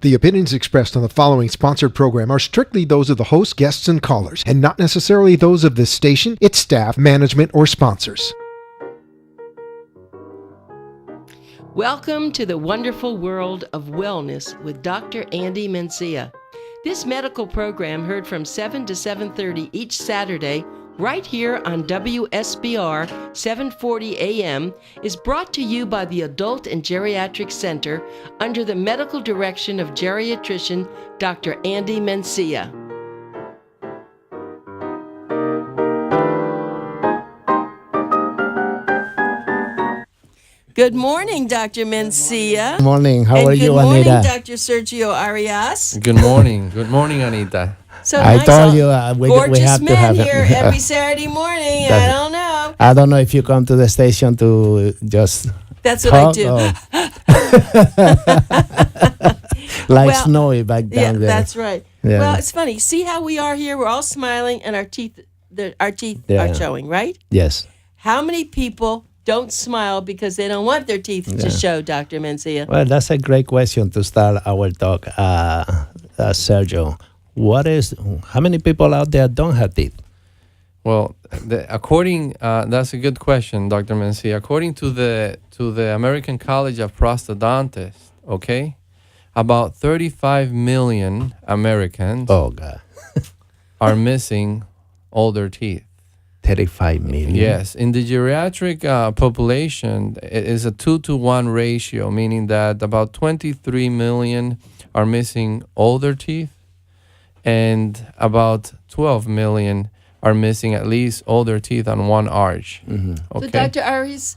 The opinions expressed on the following sponsored program are strictly those of the host, guests, and callers, and not necessarily those of this station, its staff, management, or sponsors. Welcome to the wonderful world of wellness with Dr. Andy Mencia. This medical program heard from 7 to 7:30 each Saturday right here on WSBR 740 AM is brought to you by the Adult and Geriatric Center under the medical direction of geriatrician Dr. Andy Mencia. Good morning, Dr. Mencia. Good morning. How are you, Anita? Good morning, Anita? Dr. Sergio Arias. Good morning. Good morning, Anita. So I nice, told you we gorgeous have men to have here it. every Saturday morning. I don't know. I don't know if you come to the station to just That's what talk I do. like Well, snowy back down there. That's right. Yeah. Well, it's funny. See how we are here? We're all smiling, and our teeth Yeah. are showing, right? Yes. How many people don't smile because they don't want their teeth to show, Dr. Mencia? Well, that's a great question to start our talk, Sergio. How many people out there don't have teeth? Well, that's a good question, Dr. Mencia. According to the American College of Prosthodontists, okay, about 35 million Americans Oh, God. are missing all their teeth. 35 million? Yes. In the geriatric population, it is a 2-to-1 ratio, meaning that about 23 million are missing all their teeth, and about 12 million are missing at least all their teeth on one arch. Mm-hmm. Okay. So, Dr. Arias,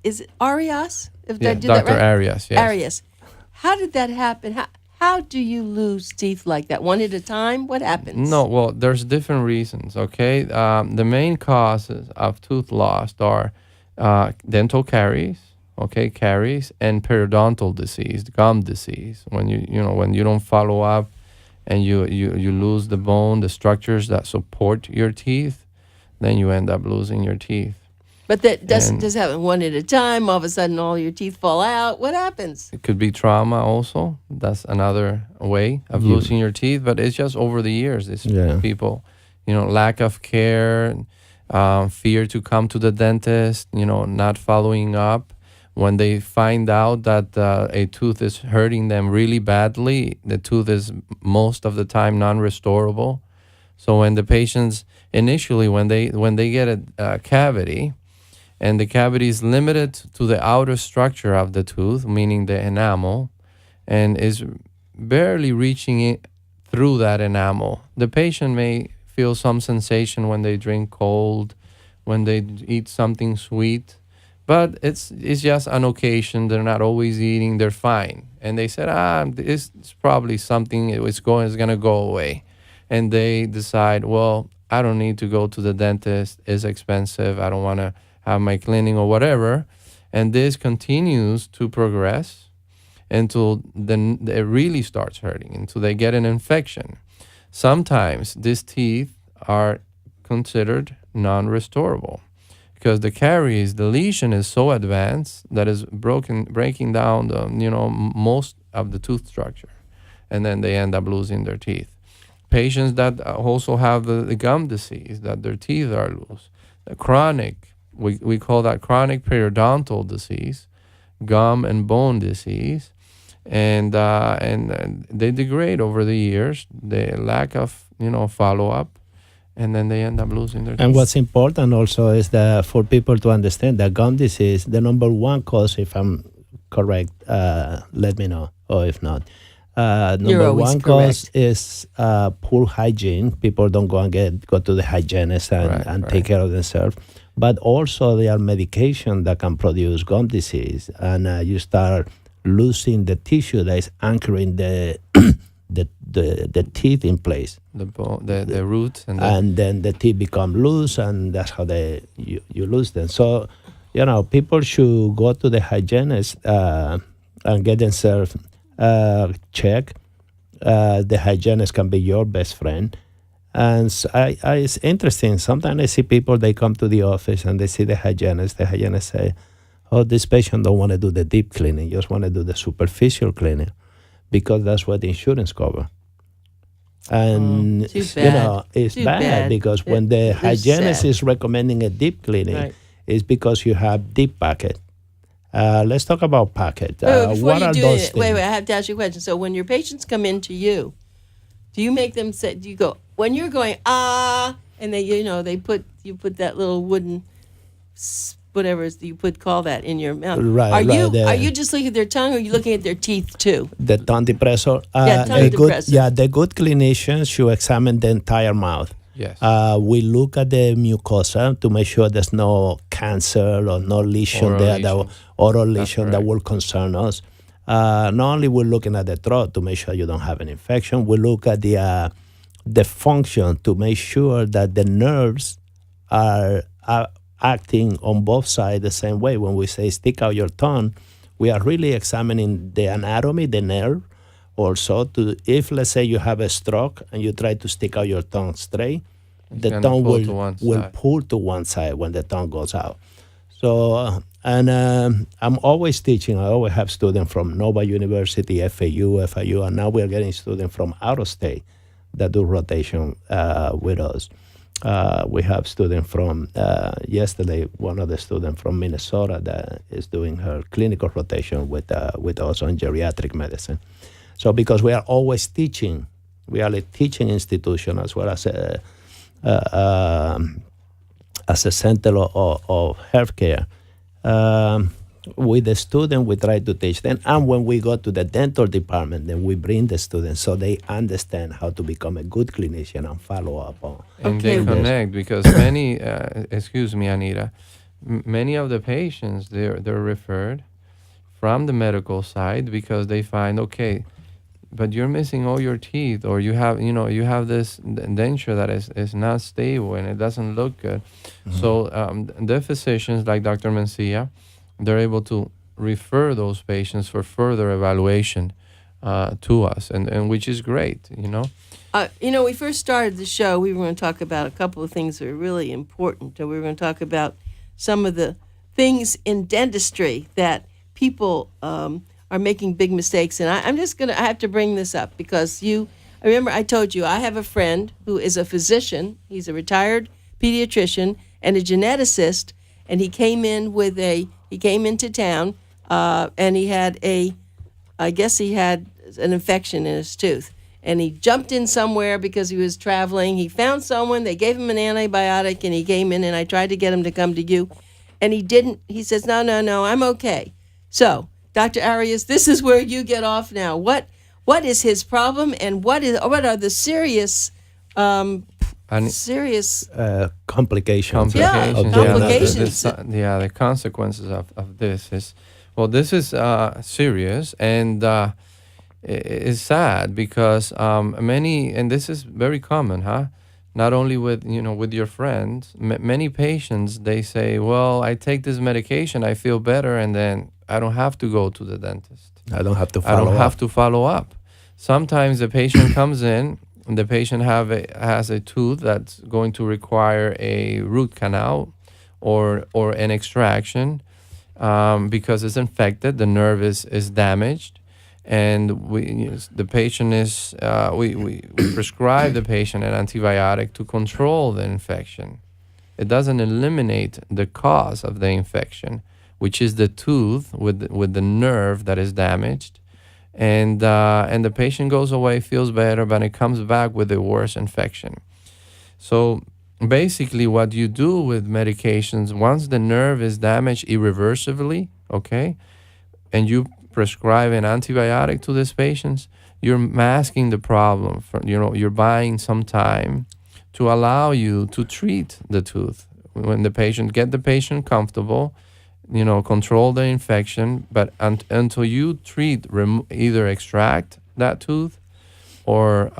is it Arias? Did I do Dr. that right? Arias, yes. Arias. How did that happen? How do you lose teeth like that? One at a time? What happens? No, well, there's different reasons, okay? The main causes of tooth loss are dental caries, okay, caries, and periodontal disease, gum disease. When when you don't follow up and you lose the bone, the structures that support your teeth, then you end up losing your teeth. But that doesn't happen one at a time. All of a sudden, all your teeth fall out. What happens? It could be trauma also. That's another way of losing your teeth, but it's just over the years. It's people, lack of care, fear to come to the dentist, not following up. When they find out that a tooth is hurting them really badly, the tooth is most of the time non-restorable. So when the patients initially, when they get a cavity, and the cavity is limited to the outer structure of the tooth, meaning the enamel, and is barely reaching it through that enamel. The patient may feel some sensation when they drink cold, when they eat something sweet, but it's just on occasion. They're not always eating. They're fine. And they said, it's probably something, it's going to go away. And they decide, well, I don't need to go to the dentist. It's expensive. I don't want to have my cleaning or whatever, and this continues to progress until then it really starts hurting, until they get an infection. Sometimes these teeth are considered non-restorable because the caries, the lesion is so advanced that is breaking down the most of the tooth structure, and then they end up losing their teeth. Patients that also have the gum disease, that their teeth are loose, the chronic. We call that chronic periodontal disease, gum and bone disease, and they degrade over the years. The lack of follow up, and then they end up losing their teeth. And what's important also is that for people to understand that gum disease, the number one cause, if I'm correct, let me know, or if not. Number one cause is poor hygiene. People don't go to the hygienist and take care of themselves. But also there are medication that can produce gum disease, and you start losing the tissue that is anchoring the teeth in place. The root, and then the teeth become loose, and that's how you lose them. So, people should go to the hygienist and get themselves checked. The hygienist can be your best friend. And it's interesting. Sometimes I see people, they come to the office and they see the hygienist. The hygienist say, oh, this patient don't want to do the deep cleaning, just want to do the superficial cleaning. because that's what the insurance cover. And it's Too bad, bad. because when the hygienist is recommending a deep cleaning, it's because you have deep pocket. Let's talk about pocket. What are those things? Wait, I have to ask you a question. So when your patients come in to you, do you make them say, do you go, when you're going, and they, you put that little wooden, whatever you call that in your mouth. Right. Are you just looking at their tongue, or are you looking at their teeth too? The tongue depressor. Tongue depressor. The good clinicians should examine the entire mouth. Yes. We look at the mucosa to make sure there's no cancer or no lesion oral lesion that will concern us. Not only we're looking at the throat to make sure you don't have an infection, we look at the function to make sure that the nerves are acting on both sides the same way. When we say stick out your tongue, we are really examining the anatomy, the nerve. Also, if let's say you have a stroke and you try to stick out your tongue straight, the tongue will pull to one side when the tongue goes out. So, I'm always teaching. I always have students from Nova University, FIU, and now we are getting students from out of state that do rotation with us. We have students from, yesterday, one of the students from Minnesota that is doing her clinical rotation with us on geriatric medicine. So because we are always teaching, we are a teaching institution as well as a center of healthcare. With the student, we try to teach them. And when we go to the dental department, then we bring the students so they understand how to become a good clinician and follow up on. And they connect, because many, excuse me, Anita, many of the patients, they're referred from the medical side because they find, okay, but you're missing all your teeth, or you have this denture that is not stable and it doesn't look good. Mm-hmm. So the physicians like Dr. Mencia, they're able to refer those patients for further evaluation to us, and which is great, we first started the show, we were going to talk about a couple of things that are really important, and we were going to talk about some of the things in dentistry that people are making big mistakes. And I have to bring this up because I remember I told you I have a friend who is a physician. He's a retired pediatrician and a geneticist, and he came into town and he had an infection in his tooth. And he jumped in somewhere because he was traveling. He found someone, they gave him an antibiotic, and he came in, and I tried to get him to come to you. And he didn't. He says, no, I'm okay. So, Dr. Arias, this is where you get off now. What is his problem, and what are the serious complications? Complications. The consequences of this is, this is serious, and it's sad because many, and this is very common, not only with your friends, many patients, they say, well, I take this medication, I feel better, and then I don't have to go to the dentist. I don't have to follow up. Sometimes the patient comes in, and the patient has a tooth that's going to require a root canal or an extraction because it's infected, the nerve is damaged, and the patient is we prescribe the patient an antibiotic to control the infection. It doesn't eliminate the cause of the infection, which is the tooth with the nerve that is damaged, and the patient goes away, feels better, but it comes back with a worse infection. So basically, what you do with medications, once the nerve is damaged irreversibly, okay, and you prescribe an antibiotic to these patients, you're masking the problem. You're buying some time to allow you to treat the tooth. When get the patient comfortable, control the infection, but until you treat, either extract that tooth or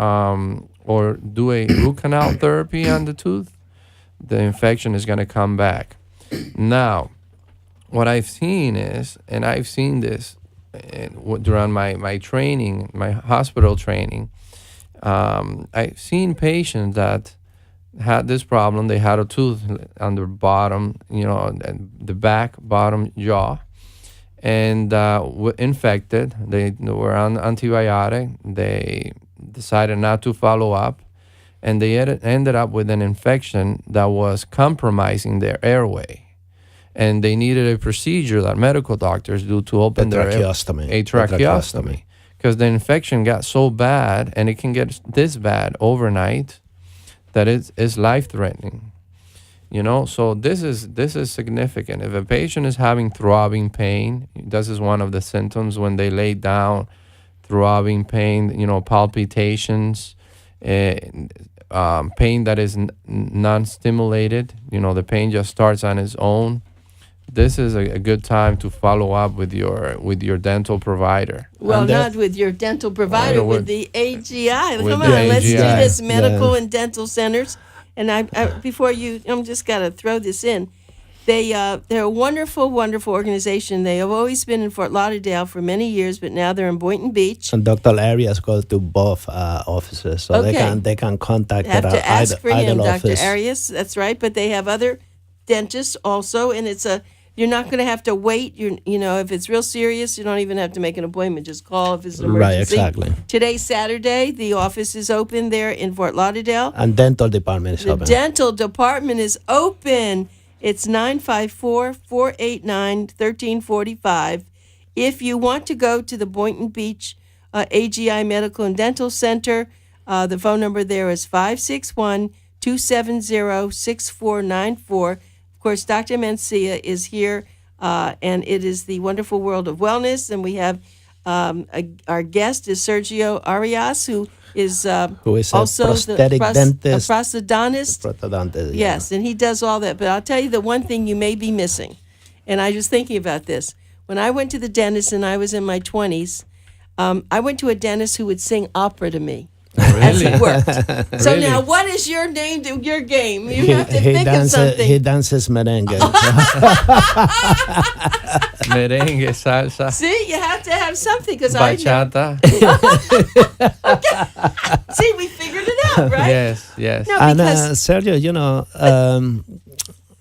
do a root canal therapy on the tooth, the infection is going to come back. Now, what I've seen is, and I've seen this during my training, my hospital training, I've seen patients that had this problem. They had a tooth on the bottom, the back bottom jaw, and infected. They were on antibiotic. They decided not to follow up, and they ended up with an infection that was compromising their airway. And they needed a procedure that medical doctors do to open their tracheostomy. Because the infection got so bad, and it can get this bad overnight, that it's life-threatening. So this is significant. If a patient is having throbbing pain, this is one of the symptoms when they lay down, throbbing pain, palpitations, pain that is non-stimulated, the pain just starts on its own. This is a good time to follow up with your dental provider. Well, not with your dental provider, with the AGI. Come on, let's do AGI. this, medical and dental centers. And I'm just got to throw this in. They're a wonderful, wonderful organization. They have always been in Fort Lauderdale for many years, but now they're in Boynton Beach. And Dr. Arias goes to both offices, so they can contact have to ask for him, office. Dr. Arias. That's right. But they have other dentists also, and you're not going to have to wait. If it's real serious, you don't even have to make an appointment. Just call if it's an emergency. Right, exactly. Today's Saturday. The office is open there in Fort Lauderdale. And dental department is open. The dental department is open. It's 954-489-1345. If you want to go to the Boynton Beach AGI Medical and Dental Center, the phone number there is 561-270-6494. Of course, Dr. Mencia is here, and it is the Wonderful World of Wellness. And we have our guest is Sergio Arias, who is also a prosthetic dentist, a prosthodontist. Yes, and he does all that. But I'll tell you the one thing you may be missing, and I was thinking about this. When I went to the dentist and I was in my 20s, I went to a dentist who would sing opera to me. As he worked. So now, what is your name to your game? You have to think of something. He dances merengue. Merengue, salsa. See, you have to have something because bachata. Okay. See, we figured it out, right? Yes. No, And because Sergio,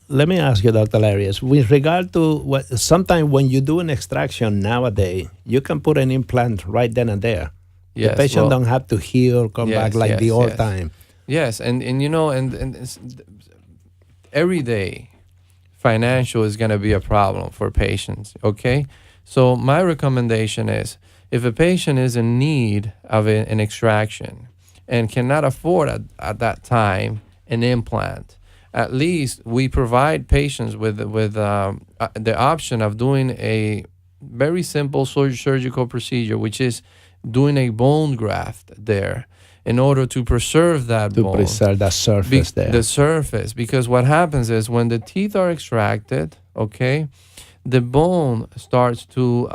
let me ask you, Dr. Arias, with regard to sometimes when you do an extraction nowadays, you can put an implant right then and there. Yes, the patient don't have to heal, come back like the old time. Yes, and it's, every day, financial is going to be a problem for patients, okay? So my recommendation is, if a patient is in need of an extraction and cannot afford at that time an implant, at least we provide patients with the option of doing a very simple surgical procedure, which is doing a bone graft there in order to preserve that bone. To preserve that surface there. The surface. Because what happens is when the teeth are extracted, okay, the bone starts to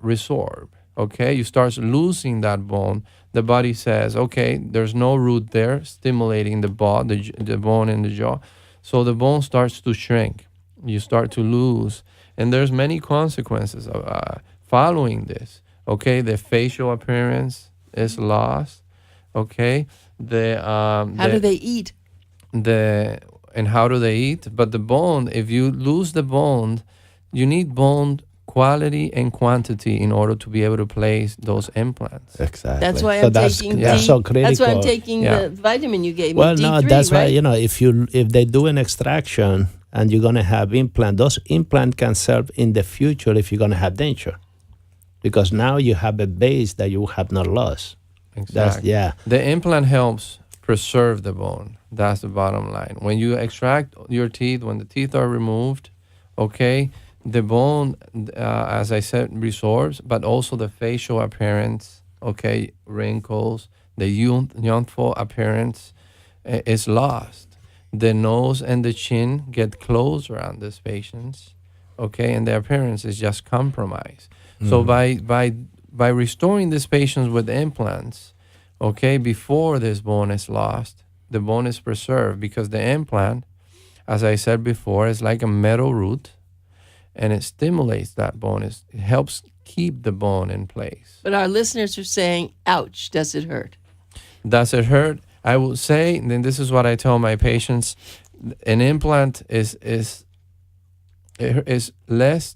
resorb, okay? You start losing that bone. The body says, okay, there's no root there stimulating the bone in the jaw. So the bone starts to shrink. You start to lose. And there's many consequences of following this. Okay, the facial appearance is lost. Okay, how do they eat? How do they eat? But the bone, if you lose the bone, you need bone quality and quantity in order to be able to place those implants. Exactly. That's why I'm taking so critical. That's why I'm taking the vitamin you gave me. Well, D3, no, that's right? why if they do an extraction and you're gonna have implant, those implants can serve in the future if you're gonna have denture. Because now you have a base that you have not lost. Exactly. The implant helps preserve the bone. That's the bottom line. When you extract your teeth, when the teeth are removed, okay, the bone, as I said, resorbs, but also the facial appearance, okay, wrinkles, the youthful appearance is lost. The nose and the chin get closer on these patients, okay, and the appearance is just compromised. So by restoring these patients with implants, okay, before this bone is lost, the bone is preserved because the implant, as I said before, is like a metal root, and it stimulates that bone. It helps keep the bone in place. But our listeners are saying, ouch, does it hurt? Does it hurt? I would say, and then this is what I tell my patients, an implant is less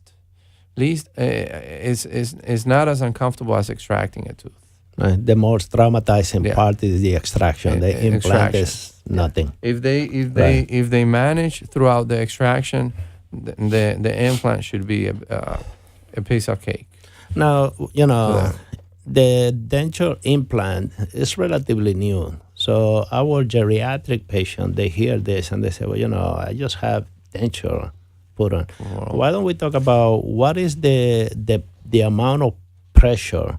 least is not as uncomfortable as extracting a tooth. The most traumatizing part is the extraction. The implant is nothing. If they manage throughout the extraction, the implant should be a piece of cake. Now, the denture implant is relatively new. So our geriatric patient, they hear this and they say, well, I just have denture put on. Wow. Why don't we talk about what is the amount of pressure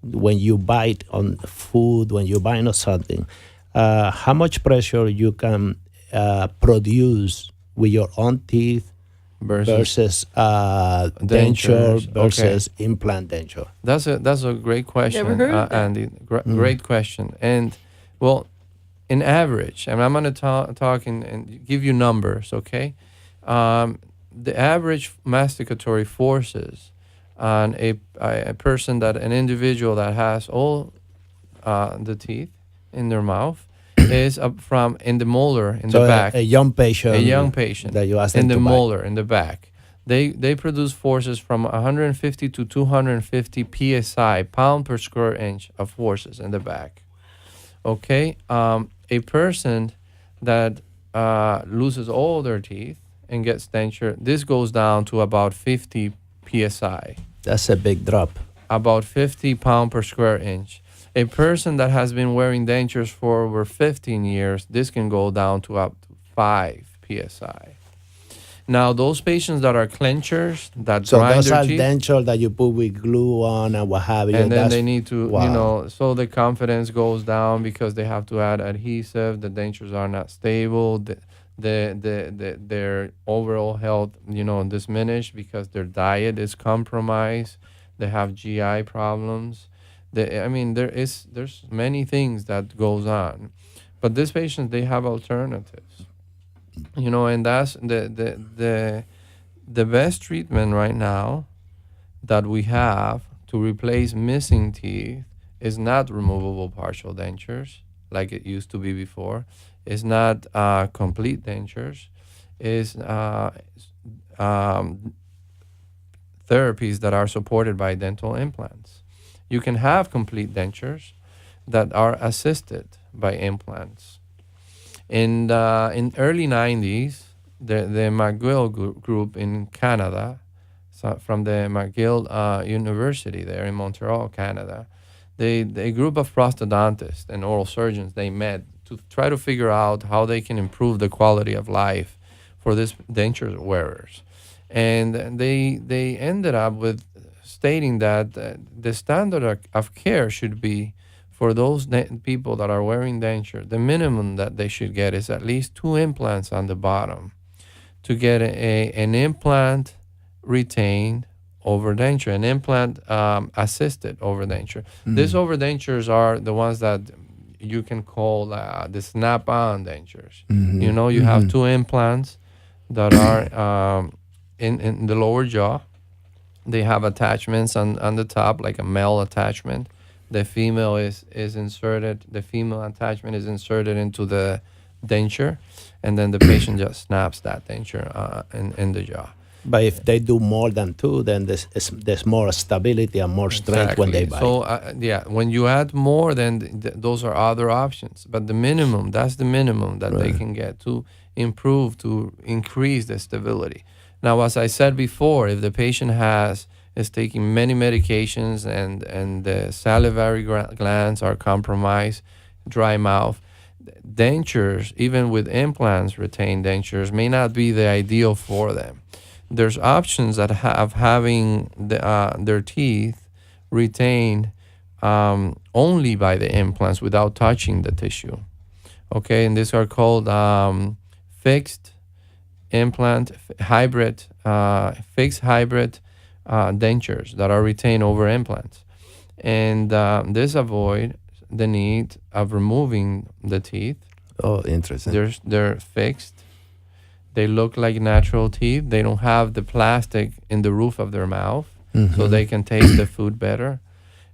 when you bite on food, when you bite on something, how much pressure you can produce with your own teeth versus denture versus implant denture? That's a great question, Never heard of that. Andy. Great question. And well, in average, and I'm going to talk and give you numbers, okay? The average masticatory forces on a person, an individual that has all the teeth in their mouth is up from in the molar in the back. A young patient that you asked in the molar in the back. They produce forces from 150 to 250 psi, pound per square inch of forces in the back. Okay, a person that loses all their teeth and gets denture, this goes down to about 50 psi. That's a big drop. About 50 pound per square inch. A person that has been wearing dentures for over 15 years, this can go down to up to 5 psi. Now, those patients that are clenchers, that grind those their are teeth, dentures that you put with glue on and what have you. and then they need to, so the confidence goes down because they have to add adhesive. The dentures are not stable. Their overall health, diminished because their diet is compromised. They have GI problems. There's many things that goes on, but these patients, they have alternatives, and that's the best treatment right now that we have to replace missing teeth is not removable partial dentures like it used to be before. It's not complete dentures. Is therapies that are supported by dental implants. You can have complete dentures that are assisted by implants. In early 90s, the McGill group in Canada, from the McGill University there in Montreal, Canada, a group of prosthodontists and oral surgeons, they met to try to figure out how they can improve the quality of life for these denture wearers. And they ended up with stating that the standard of care should be for those people that are wearing denture, the minimum that they should get is at least 2 implants on the bottom to get an implant retained over denture, an implant assisted over denture. These over dentures are the ones that you can call the snap-on dentures. You have 2 implants that are in the lower jaw. They have attachments on the top, like a male attachment. The female is inserted. The female attachment is inserted into the denture, and then the patient just snaps that denture in the jaw. But if they do more than 2, then there's more stability and more strength when they bite. So, when you add more, then those are other options. But that's the minimum that they can get to improve, to increase the stability. Now, as I said before, if the patient is taking many medications and the salivary glands are compromised, dry mouth, dentures, even with implants, retained dentures, may not be the ideal for them. There's options of having their teeth retained only by the implants without touching the tissue. Okay, and these are called fixed implant hybrid, fixed hybrid dentures that are retained over implants. And this avoid the need of removing the teeth. Oh, interesting. They're fixed. They look like natural teeth. They don't have the plastic in the roof of their mouth, so they can taste the food better.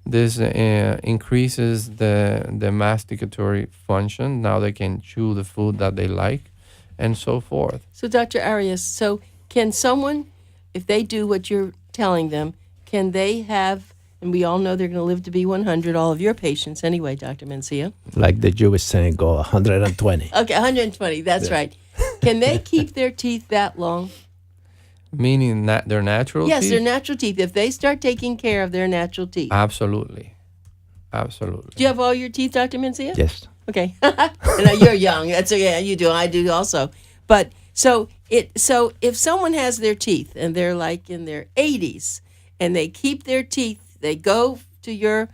This increases the masticatory function. Now they can chew the food that they like, and so forth. So, Dr. Arias, can someone, if they do what you're telling them, can they have, and we all know they're going to live to be 100, all of your patients anyway, Dr. Mencia. Like the Jewish saying, go 120. Okay, 120, that's right. Can they keep their teeth that long? Meaning that their natural teeth? Yes, their natural teeth. If they start taking care of their natural teeth. Absolutely. Absolutely. Do you have all your teeth, Dr. Mencia? Yes. Okay. And you're young. That's okay. You do. I do also. But so if someone has their teeth and they're like in their 80s and they keep their teeth, they go to your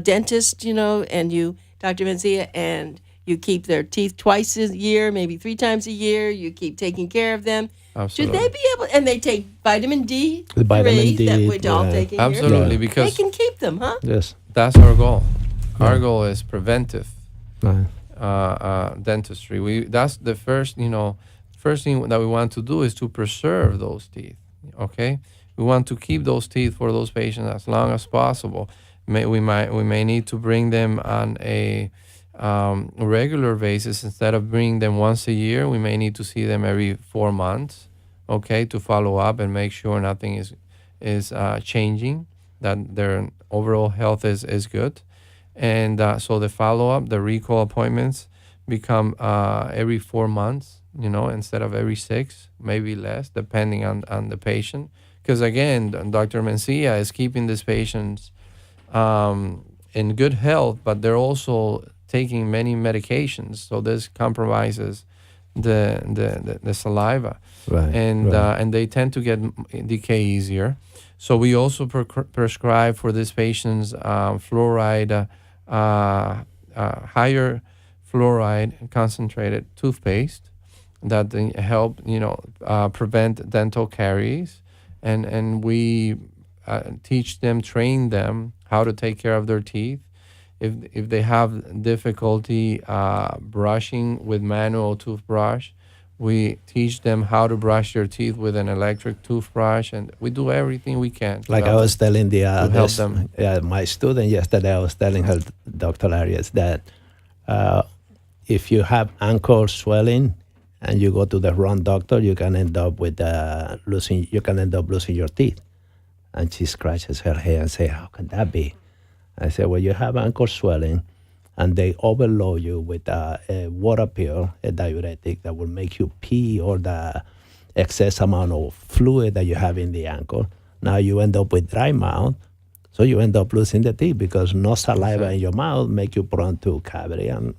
dentist, and you, Dr. Mencia, and you keep their teeth twice a year, maybe 3 times a year. You keep taking care of them. Absolutely. Should they be able? And they take vitamin D. The vitamin D. That we're all taking. Absolutely, here. because they can keep them, huh? Yes. That's our goal. Our goal is preventive Right. dentistry. That's the first thing that we want to do is to preserve those teeth. Okay, we want to keep those teeth for those patients as long as possible. We may need to bring them on a regular basis instead of bringing them once a year. We may need to see them every 4 months, okay, to follow up and make sure nothing is changing, that their overall health is good. And so the follow-up, the recall appointments become every 4 months, instead of every 6, maybe less, depending on the patient. Because again, Dr. Mencia is keeping these patients in good health, but they're also taking many medications, so this compromises the saliva, Right. And they tend to get decay easier. So we also prescribe for these patients fluoride, higher fluoride concentrated toothpaste that help prevent dental caries, and we teach them, train them how to take care of their teeth. If they have difficulty brushing with manual toothbrush, we teach them how to brush their teeth with an electric toothbrush, and we do everything we can. Like I was telling help them. My student yesterday, I was telling her, Dr. Arias, that if you have ankle swelling and you go to the wrong doctor, you can end up with losing your teeth. And she scratches her head and say, "How can that be?" I said, "Well, you have ankle swelling, and they overload you with a water pill, a diuretic that will make you pee or the excess amount of fluid that you have in the ankle. Now you end up with dry mouth, so you end up losing the teeth because no saliva in your mouth make you prone to cavity and,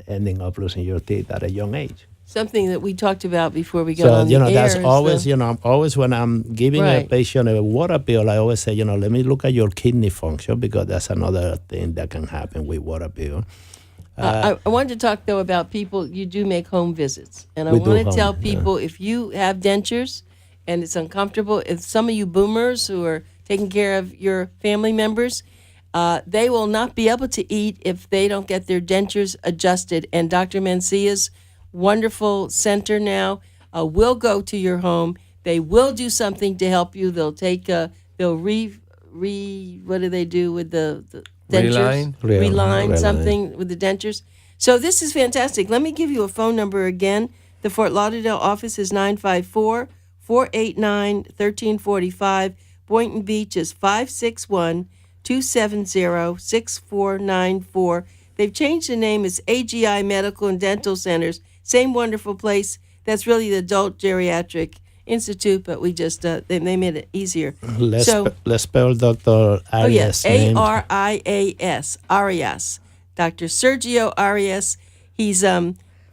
ending up losing your teeth at a young age." Something that we talked about before we got on the air. That's always, always when I'm giving a Right. patient a water pill, I always say, let me look at your kidney function, because that's another thing that can happen with water pill. I wanted to talk, though, about people. You do make home visits. And I We do want to home, tell people, if you have dentures and it's uncomfortable, if some of you boomers who are taking care of your family members, they will not be able to eat if they don't get their dentures adjusted. And Dr. Mencia's wonderful center now will go to your home. They will do something to help you. They'll take they'll what do they do with the dentures? Reline something with the dentures. So this is fantastic. Let me give you a phone number again. The Fort Lauderdale office is 954-489-1345. Boynton Beach is 561-270-6494. They've changed the name. It's AGI Medical and Dental Centers. Same wonderful place. That's really the Adult Geriatric Institute, but we just they made it easier. Let's spell Dr. Arias' name. Arias. Arias. Dr. Sergio Arias. He's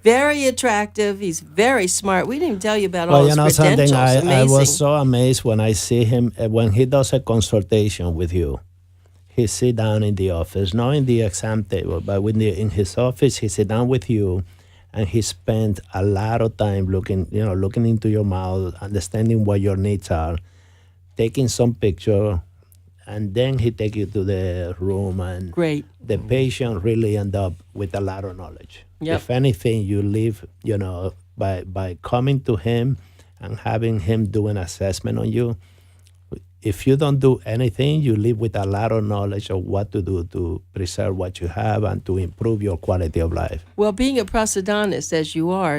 very attractive. He's very smart. We didn't even tell you about all his credentials. I was so amazed when I see him, when he does a consultation with you. He sit down in the office, not in the exam table, but in his office, he sit down with you, and he spent a lot of time looking into your mouth, understanding what your needs are, taking some picture, and then he take you to the room, and Great. The patient really end up with a lot of knowledge. Yep. If anything, you live, by coming to him and having him do an assessment on you. If you don't do anything, you live with a lot of knowledge of what to do to preserve what you have and to improve your quality of life. Well, being a prosthodontist, as you are,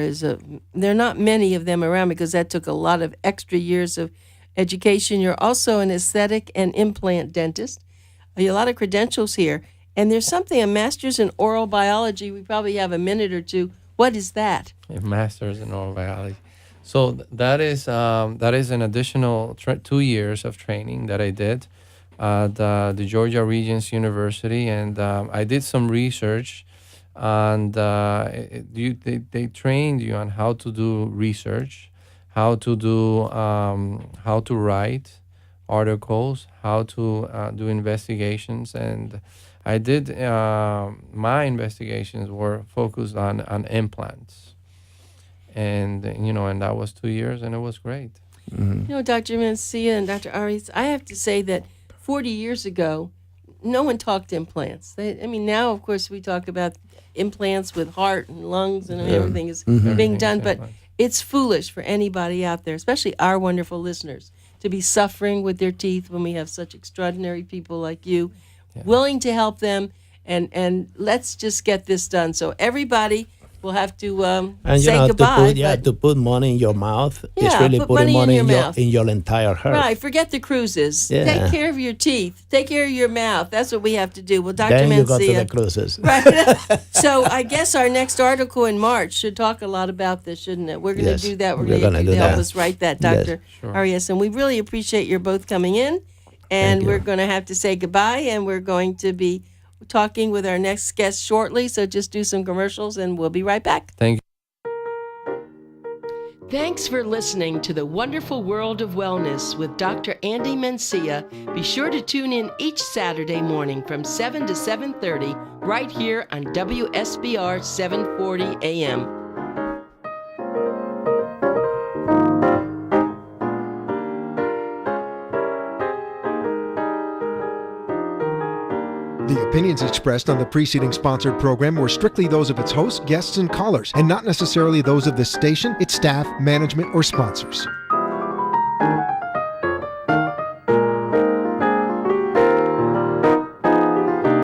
there are not many of them around, because that took a lot of extra years of education. You're also an aesthetic and implant dentist. A lot of credentials here. And there's something, a master's in oral biology. We probably have a minute or two. What is that? A master's in oral biology. So that is an additional 2 years of training that I did at the Georgia Regents University, and I did some research, and they trained you on how to do research, how to write articles, how to do investigations, and I did my investigations were focused on implants, and that was 2 years, and it was great. Mm-hmm. Dr. Mencia and Dr. Arias, I have to say that 40 years ago, no one talked implants. Now, of course, we talk about implants with heart and lungs and everything is being done, but it's foolish for anybody out there, especially our wonderful listeners, to be suffering with their teeth when we have such extraordinary people like you willing to help them, and let's just get this done. So everybody will have to say goodbye. To put money in your mouth is really putting money in your entire heart. Right, forget the cruises. Yeah. Take care of your teeth. Take care of your mouth. That's what we have to do. Well, Dr. Then Mencia, you go to the cruises. Right. So I guess our next article in March should talk a lot about this, shouldn't it? We're going to do that. We're going to help us write that, Dr. Arias. And we really appreciate your both coming in. And we're going to have to say goodbye, and we're going to be talking with our next guest shortly. So just do some commercials, and we'll be right back. Thank you. Thanks for listening to The Wonderful World of Wellness with Dr. Andy Mencia. Be sure to tune in each Saturday morning from 7 to 7:30 right here on WSBR 740 AM. The opinions expressed on the preceding sponsored program were strictly those of its hosts, guests, and callers, and not necessarily those of this station, its staff, management, or sponsors.